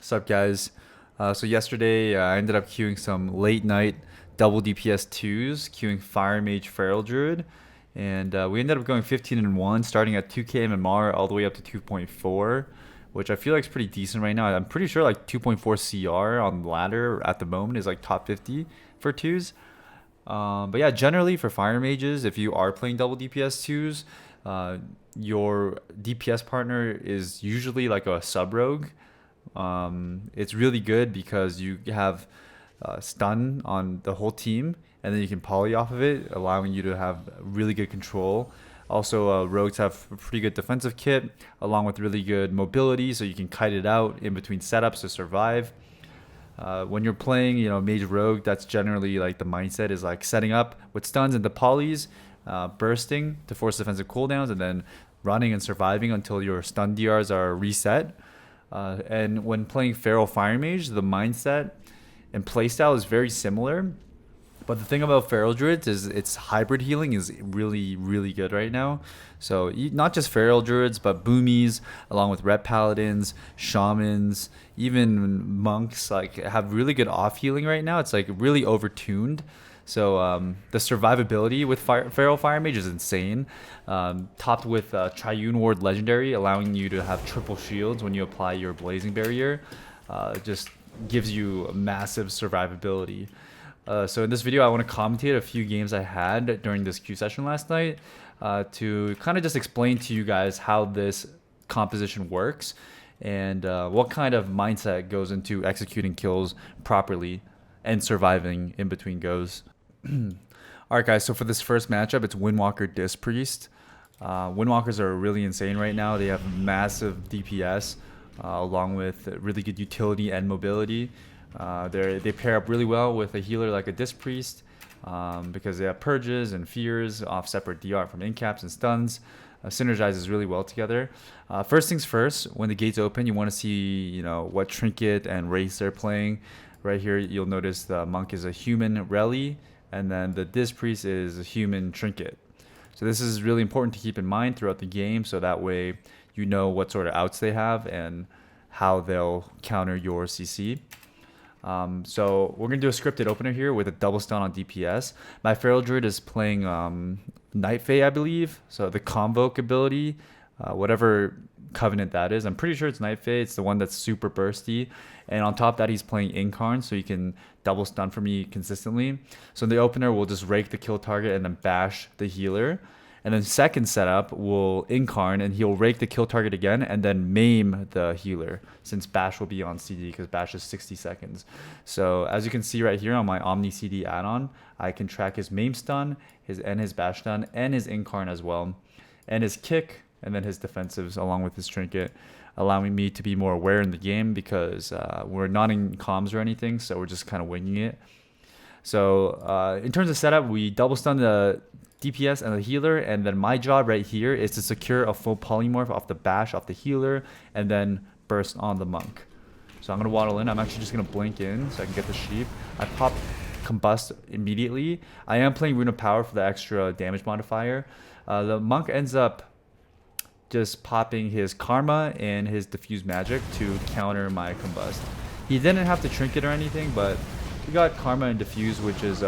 What's up, guys? So yesterday I ended up queuing some late night double DPS twos, queuing Fire Mage Feral Druid, and we ended up going 15 and 1, starting at 2k MMR all the way up to 2.4, which I feel like is pretty decent right now. I'm pretty sure like 2.4 CR on the ladder at the moment is like top 50 for twos. But yeah, generally for Fire Mages, if you are playing double DPS twos, your DPS partner is usually like a sub rogue. It's really good because you have stun on the whole team, and then you can poly off of it, allowing you to have really good control. Also, rogues have a pretty good defensive kit, along with really good mobility, so you can kite it out in between setups to survive. When you're playing, Mage Rogue, that's generally like the mindset is like setting up with stuns and the polys, bursting to force defensive cooldowns, and then running and surviving until your stun DRs are reset. And when playing Feral Fire Mage, the mindset and playstyle is very similar. But the thing about Feral Druids is its hybrid healing is really, really good right now. So not just Feral Druids, but Boomies, along with Ret Paladins, Shamans, even Monks, like have really good off healing right now. It's like really overtuned. So the survivability with Feral Fire Mage is insane. Topped with Triune Ward Legendary, allowing you to have triple shields when you apply your Blazing Barrier. Just gives you massive survivability. So in this video, I want to commentate a few games I had during this queue session last night to kind of just explain to you guys how this composition works and what kind of mindset goes into executing kills properly and surviving in between goes. Alright guys, so for this first matchup, it's Windwalker Disc Priest. Windwalkers are really insane right now. They have massive DPS along with really good utility and mobility. They pair up really well with a healer like a Disc Priest because they have purges and fears off separate DR from incaps and stuns. Synergizes really well together. First things first, when the gates open, you want to see what trinket and race they're playing. Right here, you'll notice the monk is a human rally, and then the Disc Priest is a human trinket. So this is really important to keep in mind throughout the game, so that way you know what sort of outs they have and how they'll counter your CC. So we're going to do a scripted opener here with a double stun on DPS. My Feral Druid is playing Night Fae, I believe. So the Convoke ability, whatever covenant that is. I'm pretty sure it's Night Fae. It's the one that's super bursty. And on top of that, he's playing Incarn, so he can double stun for me consistently. So in the opener, we'll just rake the kill target and then bash the healer. And then second setup, we'll Incarn, and he'll rake the kill target again, and then maim the healer, since Bash will be on CD, because Bash is 60 seconds. So as you can see right here on my Omni CD add-on, I can track his maim stun, his Bash stun, and his Incarn as well, and his kick, and then his defensives along with his trinket, allowing me to be more aware in the game because we're not in comms or anything, so we're just kind of winging it. So in terms of setup, we double stun the DPS and the healer, and then my job right here is to secure a full polymorph off the Bash, off the healer, and then burst on the monk. So I'm going to waddle in. I'm actually just going to blink in so I can get the sheep. I pop Combust immediately. I am playing Rune of Power for the extra damage modifier. The monk ends up just popping his Karma and his Diffuse Magic to counter my Combust. He didn't have to trinket or anything, but he got Karma and Diffuse, which is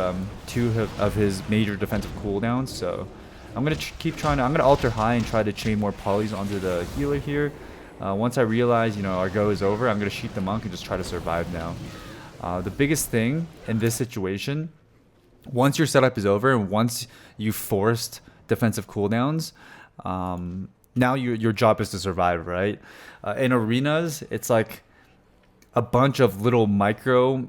two of his major defensive cooldowns. So I'm going to keep trying to... I'm going to alter high and try to chain more polys onto the healer here. Once I realize, our go is over, I'm going to sheep the monk and just try to survive now. The biggest thing in this situation, once your setup is over and once you forced defensive cooldowns, now your job is to survive, right? In arenas, it's like a bunch of little micro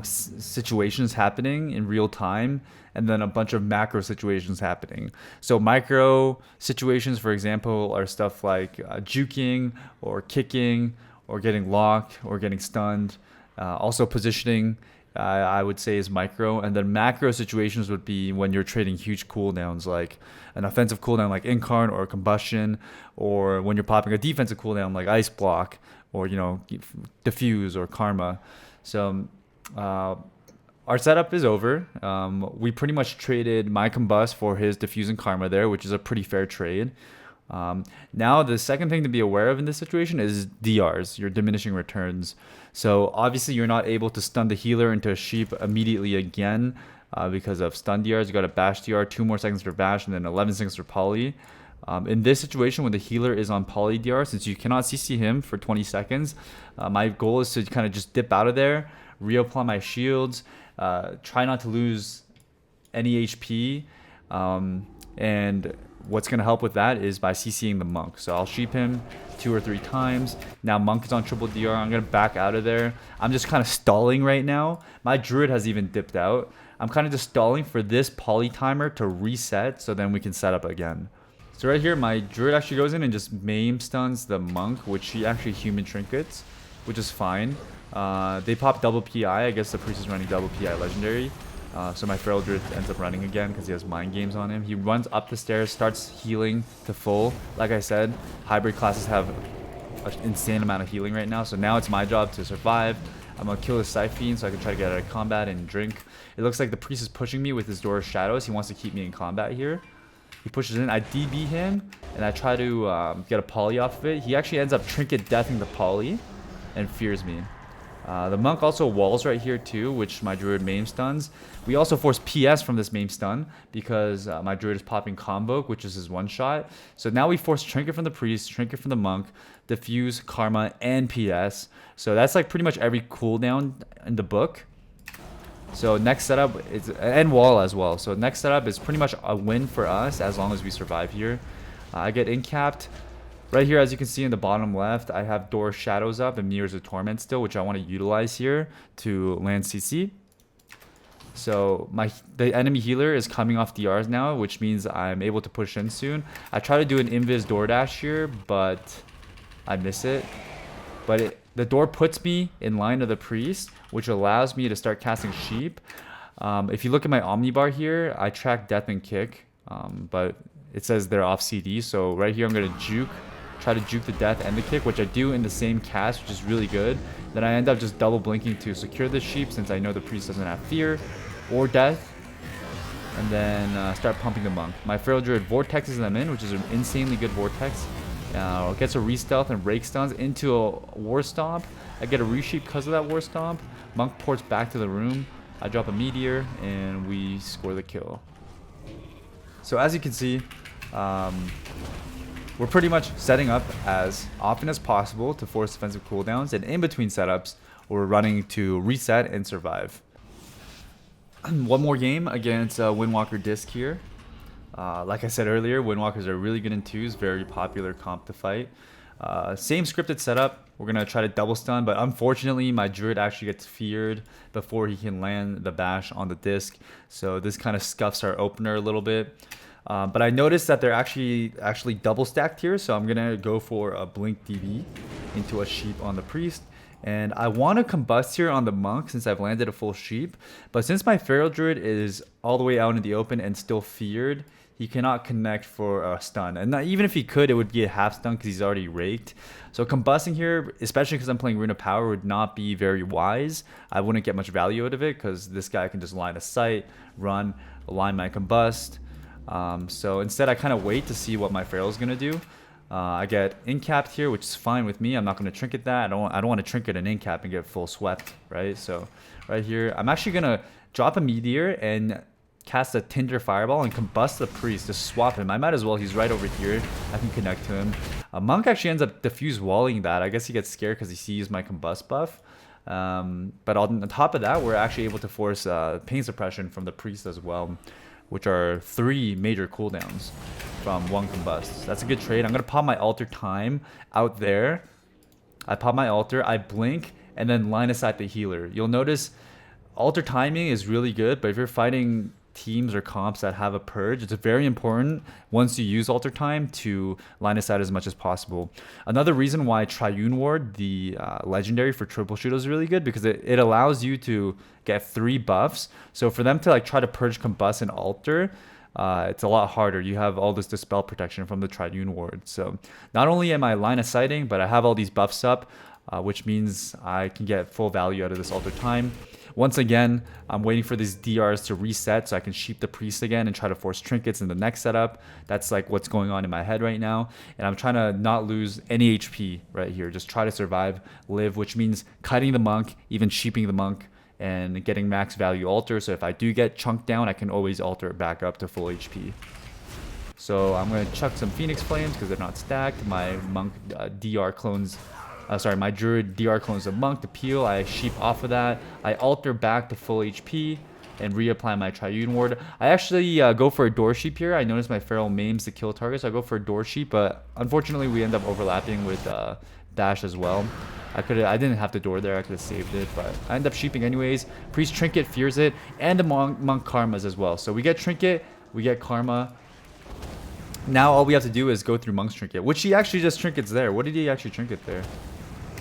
situations happening in real time, and then a bunch of macro situations happening. So micro situations, for example, are stuff like juking or kicking or getting locked or getting stunned. Also positioning, I would say, is micro. And then macro situations would be when you're trading huge cooldowns, like an offensive cooldown like Incarn or Combustion, or when you're popping a defensive cooldown like Ice Block or Diffuse or Karma. So our setup is over. We pretty much traded my Combust for his Diffuse and Karma there, which is a pretty fair trade. Now, the second thing to be aware of in this situation is DRs, your diminishing returns. So obviously you're not able to stun the healer into a sheep immediately again because of stun DRs. You got a bash DR, 2 more seconds for bash, and then 11 seconds for poly. In this situation, when the healer is on poly DR, since you cannot CC him for 20 seconds, my goal is to kind of just dip out of there, reapply my shields, try not to lose any HP, and what's going to help with that is by CCing the monk. So I'll sheep him 2 or 3 times. Now monk is on triple DR. I'm going to back out of there. I'm just kind of stalling right now. My druid has even dipped out. I'm kind of just stalling for this poly timer to reset so then we can set up again. So right here, my druid actually goes in and just maim stuns the monk, which he actually human trinkets, which is fine. They pop double PI. I guess the priest is running double PI legendary. So my feral druid ends up running again because he has mind games on him. He runs up the stairs, starts healing to full. Like I said, hybrid classes have an insane amount of healing right now. So now it's my job to survive. I'm going to kill his Siphene so I can try to get out of combat and drink. It looks like the priest is pushing me with his Door of Shadows. He wants to keep me in combat here. He pushes in. I DB him, and I try to get a poly off of it. He actually ends up trinket deathing the poly and fears me. The monk also walls right here too, which my druid maim stuns. We also force PS from this maim stun because my druid is popping Convoke, which is his one shot. So now we force trinket from the priest, trinket from the monk, diffuse, karma, and PS. So that's like pretty much every cooldown in the book. So next setup is, and wall as well. So next setup is pretty much a win for us as long as we survive here. I get incapped. Right here, as you can see in the bottom left, I have Door Shadows up and Mirrors of Torment still, which I want to utilize here to land CC. So the enemy healer is coming off DRs now, which means I'm able to push in soon. I try to do an invis door dash here, but I miss it. But the door puts me in line of the priest, which allows me to start casting sheep. If you look at my omnibar here, I track death and kick, but it says they're off CD. So right here, I'm going to try to juke the death and the kick, which I do in the same cast, which is really good. Then I end up just double blinking to secure the sheep since I know the priest doesn't have fear or death. And then start pumping the monk. My feral druid vortexes them in, which is an insanely good vortex. Gets a re-stealth and rake stuns into a war stomp. I get a resheep because of that war stomp. Monk ports back to the room. I drop a meteor and we score the kill. So as you can see, we're pretty much setting up as often as possible to force defensive cooldowns, and in between setups, we're running to reset and survive. One more game against Windwalker Disc here. Like I said earlier, Windwalkers are really good in twos, very popular comp to fight. Same scripted setup. We're going to try to double stun, but unfortunately my druid actually gets feared before he can land the bash on the disc. So this kind of scuffs our opener a little bit. But I noticed that they're actually double stacked here, so I'm gonna go for a blink DB into a sheep on the priest. And I want to combust here on the monk since I've landed a full sheep. But since my feral druid is all the way out in the open and still feared, he cannot connect for a stun. And even if he could, it would be a half stun because he's already raked. So combusting here, especially because I'm playing Rune of Power, would not be very wise. I wouldn't get much value out of it because this guy can just line of sight, run, align my combust. So instead I kind of wait to see what my feral is going to do. I get incapped here, which is fine with me. I'm not going to trinket that. I don't want to trinket an incap and get full swept, right? So right here, I'm actually going to drop a meteor and cast a Tinder Fireball and combust the priest to swap him. I might as well. He's right over here. I can connect to him. Monk actually ends up diffuse walling that. I guess he gets scared because he sees my combust buff. But on top of that, we're actually able to force pain suppression from the priest as well, which are 3 major cooldowns from 1 combust. That's a good trade. I'm going to pop my altar time out there. I pop my altar, I blink, and then line of sight the healer. You'll notice altar timing is really good, but if you're fighting teams or comps that have a purge, it's very important once you use altar time to line of sight as much as possible. Another reason why Triune Ward, the legendary for triple shoot, is really good because it allows you to get 3 buffs. So for them to like try to purge combust and altar, it's a lot harder. You have all this dispel protection from the Triune Ward. So not only am I line of sighting, but I have all these buffs up, which means I can get full value out of this altar time. Once again, I'm waiting for these DRs to reset so I can sheep the priest again and try to force trinkets in the next setup. That's like what's going on in my head right now. And I'm trying to not lose any HP right here. Just try to survive, live, which means cutting the monk, even sheeping the monk, and getting max value alter. So if I do get chunked down, I can always alter it back up to full HP. So I'm going to chuck some Phoenix Flames because they're not stacked. My monk DR clones... my druid DR clones a monk to peel. I sheep off of that. I alter back to full HP and reapply my Triune Ward. I actually go for a door sheep here. I noticed my feral maims the kill target, so I go for a door sheep, but unfortunately we end up overlapping with dash as well. I didn't have the door there. I could have saved it, but I end up sheeping anyways. Priest Trinket fears it, and the monk karmas as well. So we get Trinket, we get karma. Now all we have to do is go through Monk's Trinket, which he actually just trinkets there. What did he actually trinket there?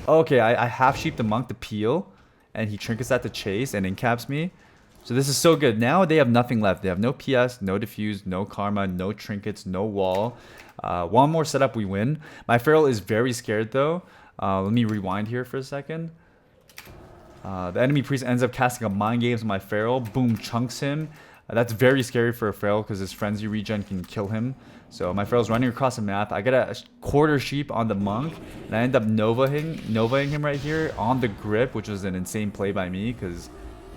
Okay, I half sheep the monk to peel, and he trinkets that to chase and incaps me. So this is so good. Now they have nothing left. They have no PS, no diffuse, no karma, no trinkets, no wall. One more setup, we win. My feral is very scared though. Let me rewind here for a second. The enemy priest ends up casting a mind games on my feral. Boom, chunks him. That's very scary for a feral because his frenzy regen can kill him. So my feral's running across the map. I get a quarter sheep on the monk, and I end up novaing him right here on the grip, which was an insane play by me because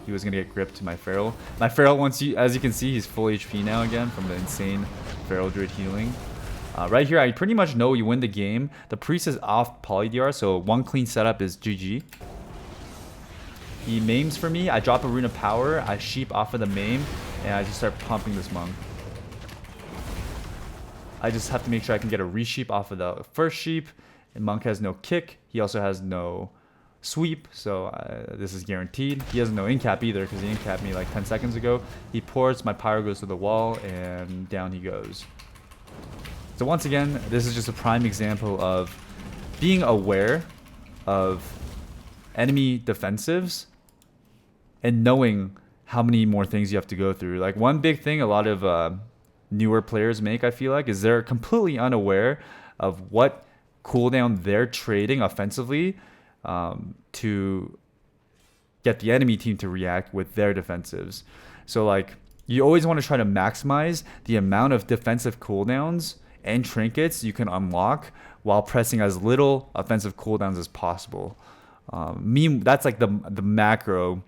he was gonna get gripped to my feral. My feral, as you can see, he's full HP now again from the insane feral druid healing. Right here, I pretty much know you win the game. The priest is off poly DR, so one clean setup is GG. He maims for me. I drop a rune of power. I sheep off of the maim, and I just start pumping this monk. I just have to make sure I can get a resheep off of the first sheep. And monk has no kick. He also has no sweep, so this is guaranteed. He has no incap either because he incapped me like 10 seconds ago. He pours, my pyro goes to the wall, and down he goes. So once again, this is just a prime example of being aware of enemy defensives and knowing how many more things you have to go through. Like one big thing a lot of newer players make, I feel like, is they're completely unaware of what cooldown they're trading offensively to get the enemy team to react with their defensives. So like you always want to try to maximize the amount of defensive cooldowns and trinkets you can unlock while pressing as little offensive cooldowns as possible. That's like the macro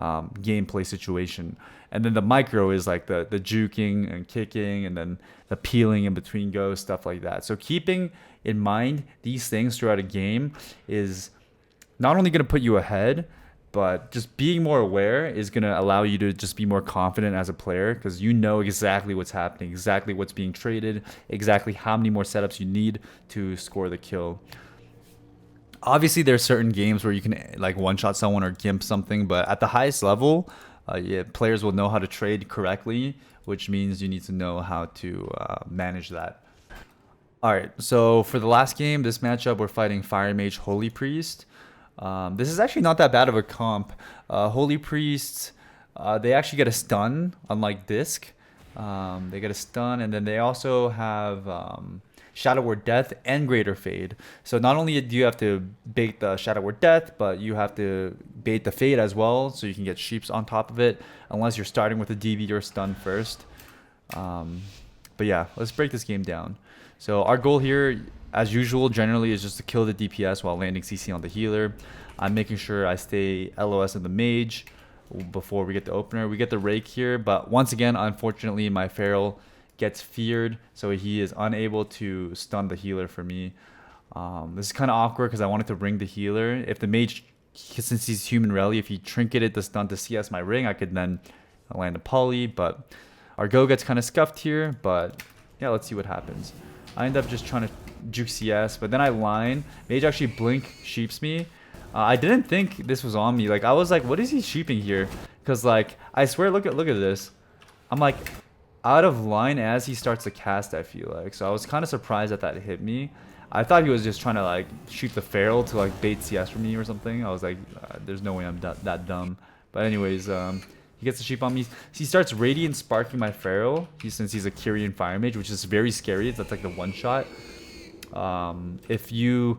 gameplay situation, and then the micro is like the juking and kicking, and then the peeling in between goes, stuff like that. So keeping in mind these things throughout a game is not only going to put you ahead, but just being more aware is going to allow you to just be more confident as a player because you know exactly what's happening, exactly what's being traded, exactly how many more setups you need to score the kill. Obviously, there's certain games where you can like one-shot someone or gimp something, but at the highest level, players will know how to trade correctly, which means you need to know how to manage that. All right, so for the last game, this matchup, we're fighting Fire Mage Holy Priest. This is actually not that bad of a comp. Holy Priests, they actually get a stun, unlike Disc. They get a stun, and then they also have Shadow Word Death and Greater Fade. So not only do you have to bait the Shadow Word Death, but you have to bait the Fade as well, so you can get sheeps on top of it, unless you're starting with a DV or stun first. But yeah, let's break this game down. So our goal here, as usual, generally is just to kill the DPS while landing CC on the healer. I'm making sure I stay LOS in the mage before we get the opener. We get the rake here, but once again, unfortunately, my feral gets feared, so he is unable to stun the healer for me. This is kind of awkward because I wanted to ring the healer. If the mage, since he's human rally, if he trinketed the stun to CS my ring, I could then land a poly, but our go gets kind of scuffed here, but yeah, let's see what happens. I end up just trying to juke CS, but then I line. Mage actually blink sheeps me. I didn't think this was on me. Like I was like, what is he sheeping here? Because like I swear, look at this. I'm like out of line as he starts to cast, I feel like. So I was kind of surprised that hit me. I thought he was just trying to like shoot the feral to like bait CS for me or something. I was like, there's no way I'm that dumb. But anyways, he gets the sheep on me. He starts radiant sparking my feral. Since he's a Kyrian fire mage, which is very scary. That's like the one shot. If you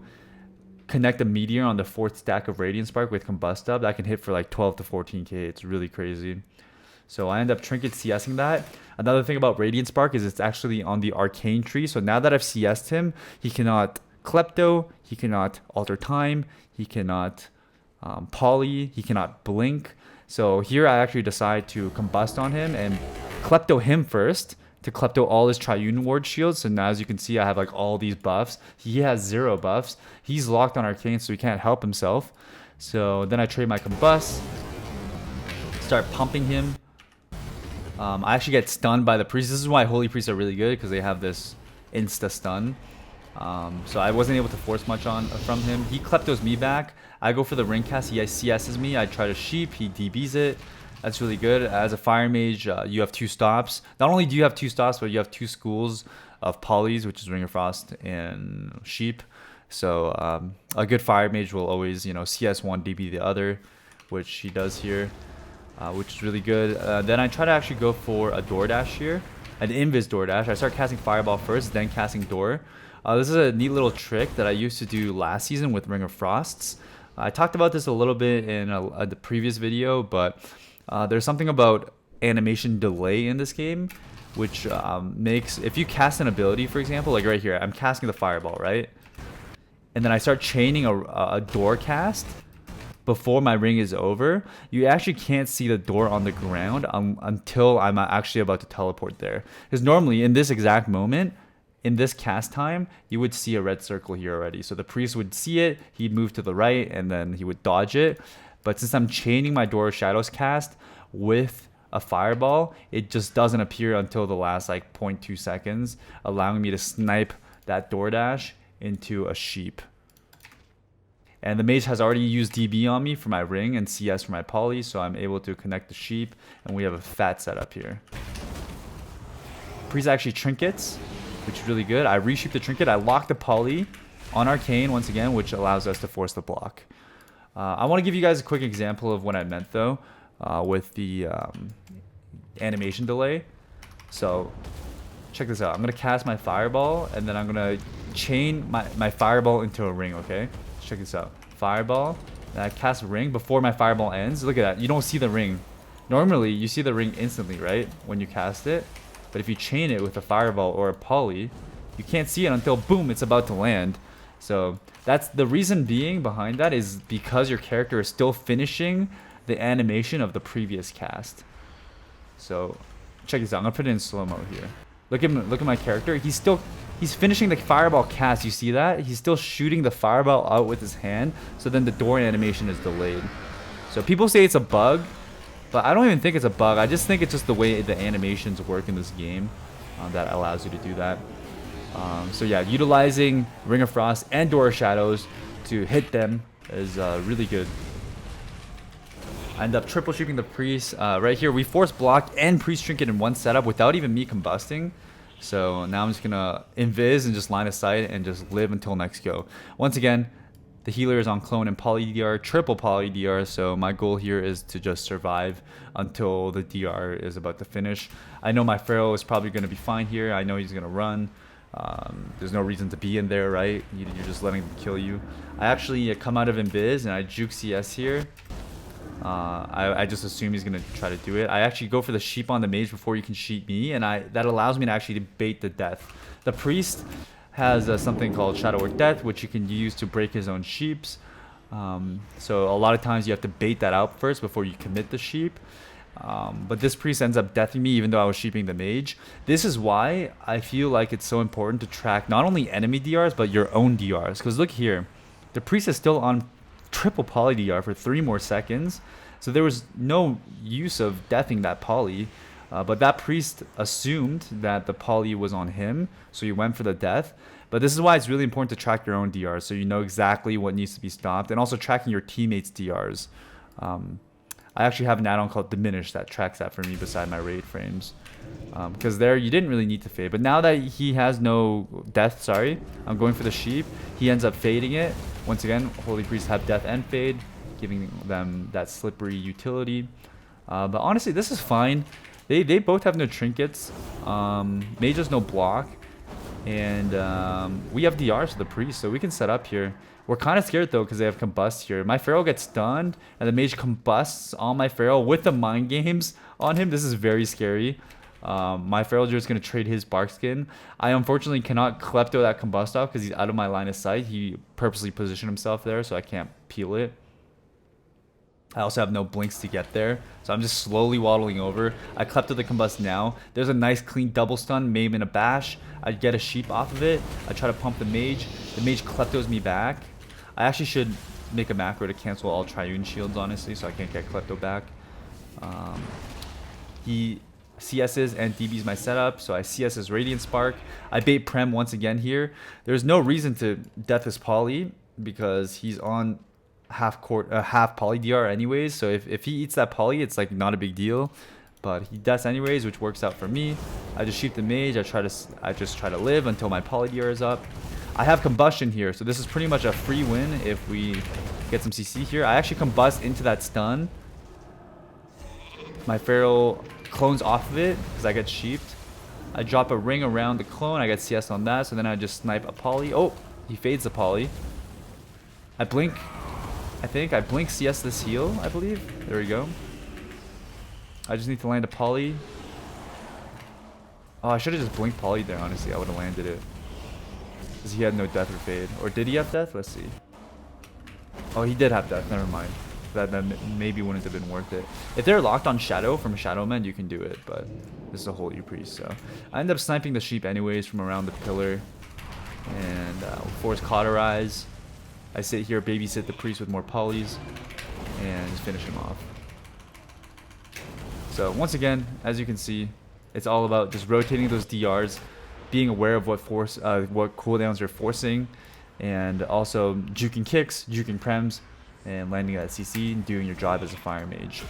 connect a meteor on the 4th stack of Radiant Spark with Combust Up, that can hit for like 12 to 14k. It's really crazy. So I end up Trinket CSing that. Another thing about Radiant Spark is it's actually on the Arcane tree. So now that I've CS'd him, he cannot Klepto, he cannot Alter Time, he cannot Poly, he cannot Blink. So here I actually decide to Combust on him and Klepto him first to Klepto all his Triune Ward shields. So now as you can see, I have like all these buffs. He has 0 buffs. He's locked on Arcane, so he can't help himself. So then I trade my Combust, start pumping him. I actually get stunned by the Priest. This is why Holy Priests are really good, because they have this insta stun. So I wasn't able to force much on from him. He Kleptos me back. I go for the ring cast. He CS's me. I try to sheep. He DBs it. That's really good. As a Fire Mage, you have 2 stops. Not only do you have 2 stops, but you have 2 schools of Polys, which is Ring of Frost and Sheep. So a good Fire Mage will always, you know, CS one, DB the other, which he does here, which is really good. Then I try to actually go for a DoorDash here, an Invis DoorDash. I start casting Fireball first, then casting Door. This is a neat little trick that I used to do last season with Ring of Frosts. I talked about this a little bit in the previous video, but there's something about animation delay in this game, which makes, if you cast an ability, for example, like right here, I'm casting the Fireball, right? And then I start chaining a door cast before my ring is over, you actually can't see the door on the ground until I'm actually about to teleport there. Because normally, in this exact moment, in this cast time, you would see a red circle here already. So the priest would see it, he'd move to the right, and then he would dodge it. But since I'm chaining my Door of Shadows cast with a Fireball, it just doesn't appear until the last like 0.2 seconds, allowing me to snipe that DoorDash into a sheep. And the mage has already used DB on me for my ring and CS for my poly, so I'm able to connect the sheep, and we have a fat setup here. Priest actually trinkets, which is really good. I resheep the trinket, I lock the poly on Arcane once again, which allows us to force the block. I want to give you guys a quick example of what I meant though, with the animation delay. So check this out. I'm going to cast my Fireball, and then I'm going to chain my Fireball into a ring, okay? Check this out. Fireball, and I cast a ring before my Fireball ends. Look at that. You don't see the ring. Normally, you see the ring instantly, right? When you cast it. But if you chain it with a Fireball or a poly, you can't see it until boom, it's about to land. So that's the reason being behind that, is because your character is still finishing the animation of the previous cast. So check this out. I'm gonna put it in slow-mo here. Look at my character. He's finishing the Fireball cast. You see that? He's still shooting the Fireball out with his hand. So then the door animation is delayed. So people say it's a bug, but I don't even think it's a bug. I just think it's just the way the animations work in this game that allows you to do that. So yeah, utilizing Ring of Frost and Door of Shadows to hit them is really good. I end up triple shooting the priest. Right here, we force block and priest trinket in one setup without even me combusting. So now I'm just gonna invis and just line of sight and just live until next go. Once again, the healer is on clone and poly DR, triple poly DR. So my goal here is to just survive until the DR is about to finish. I know my Pharaoh is probably gonna be fine here. I know he's gonna run. There's no reason to be in there, right? You're just letting them kill you. I actually come out of invis and I juke CS here. I just assume he's gonna try to do it. I actually go for the sheep on the mage before you can sheep me, and that allows me to actually bait the death. The priest has something called Shadow Work Death, which you can use to break his own sheeps. So a lot of times you have to bait that out first before you commit the sheep. But this priest ends up deathing me even though I was sheeping the mage. This is why I feel like it's so important to track not only enemy DRs but your own DRs. Because look here, the priest is still on triple poly DR for 3 more seconds, so there was no use of deathing that poly, but that priest assumed that the poly was on him, so he went for the death. But this is why it's really important to track your own DRs, so you know exactly what needs to be stopped, and also tracking your teammates' DRs. I actually have an add-on called Diminish that tracks that for me beside my raid frames, because there you didn't really need to fade, but now that he has no death, sorry, I'm going for the sheep, he ends up fading it. Once again, Holy Priests have death and fade, giving them that slippery utility. But honestly, this is fine. They both have no trinkets. Mage has no block. And we have DRs for the priest, so we can set up here. We're kind of scared though because they have combust here. My Pharaoh gets stunned and the mage combusts on my Pharaoh with the mind games on him. This is very scary. My Feral Druid is going to trade his bark skin. I unfortunately cannot klepto that combust off because he's out of my line of sight. He purposely positioned himself there so I can't peel it. I also have no blinks to get there, so I'm just slowly waddling over. I klepto the combust now. There's a nice clean double stun, Maim in a bash. I get a sheep off of it. I try to pump the mage. The mage kleptos me back. I actually should make a macro to cancel all Triune shields, honestly, so I can't get klepto back. He CS's and DB's my setup, so I CS's Radiant Spark. I bait Prem once again here. There's no reason to death this poly because he's on half poly DR anyways, so if he eats that poly, it's like not a big deal, but he deaths anyways, which works out for me. I just shoot the mage. I just try to live until my poly DR is up. I have combustion here, so this is pretty much a free win if we get some CC here. I actually combust into that stun. My Feral clones off of it because I get sheeped. I drop a ring around the clone. I get CS on that, so then I just snipe a poly. Oh, he fades the poly. I blink. I think I blink CS this heal, I believe. There we go. I just need to land a poly. Oh, I should have just blinked poly there, honestly. I would have landed it. Because he had no death or fade. Or did he have death? Let's see. Oh, he did have death. Never mind. That maybe wouldn't have been worth it. If they're locked on Shadow from Shadowman, you can do it. But this is a Holy Priest, so. I end up sniping the sheep anyways from around the pillar. And force Cauterize. I sit here, babysit the priest with more polys, and just finish him off. So once again, as you can see, it's all about just rotating those DRs, being aware of what cooldowns you're forcing, and also juking kicks, juking prems, and landing at CC and doing your job as a fire mage.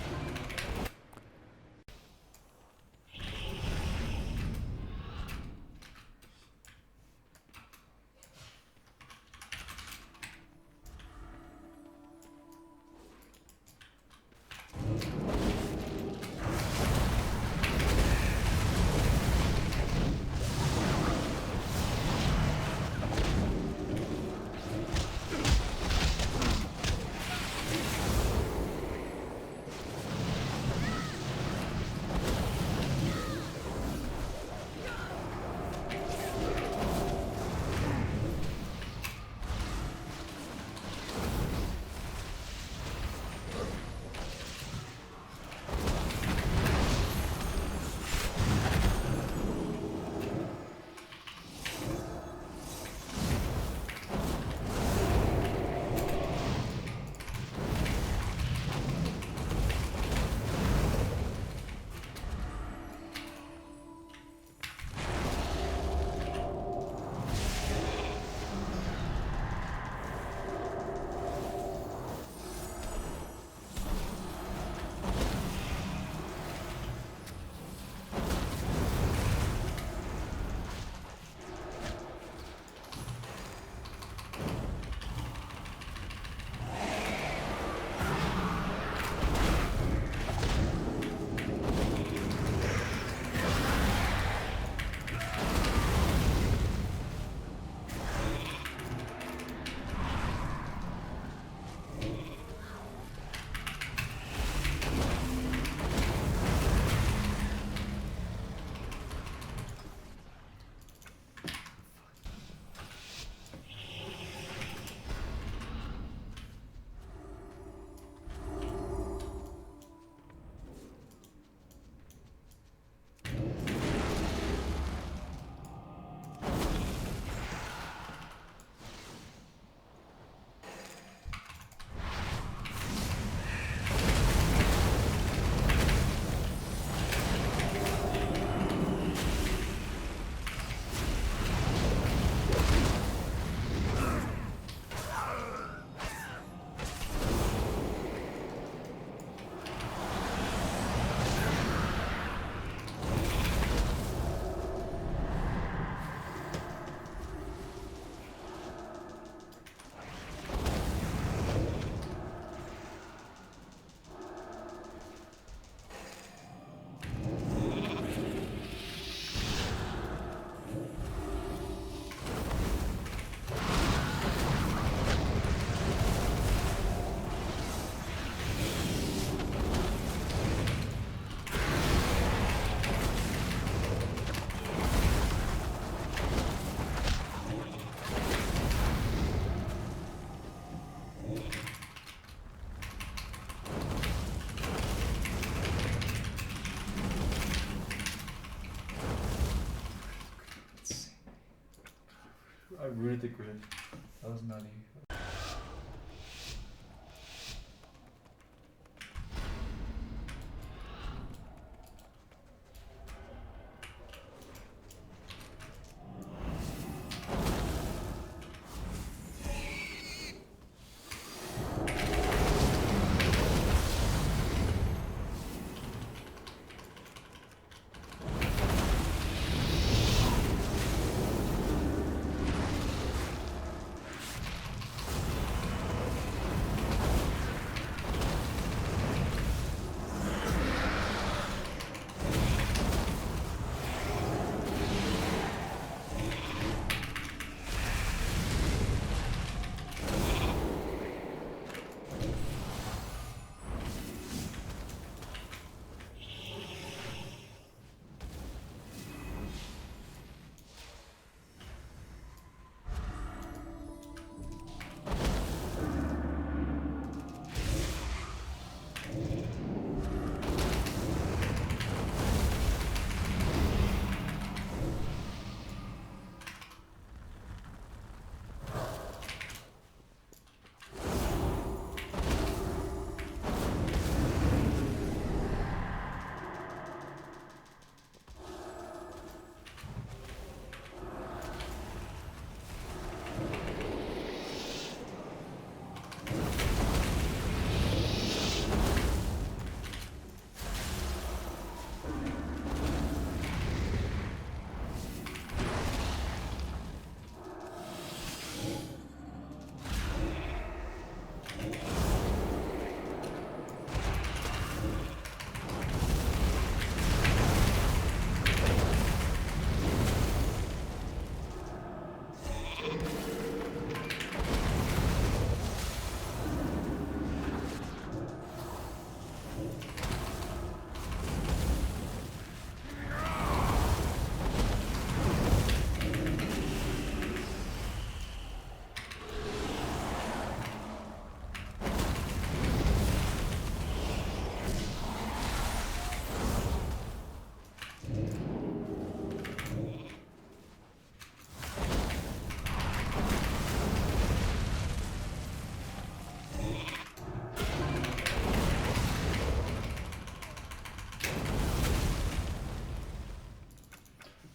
rooted the grid. That was nutty.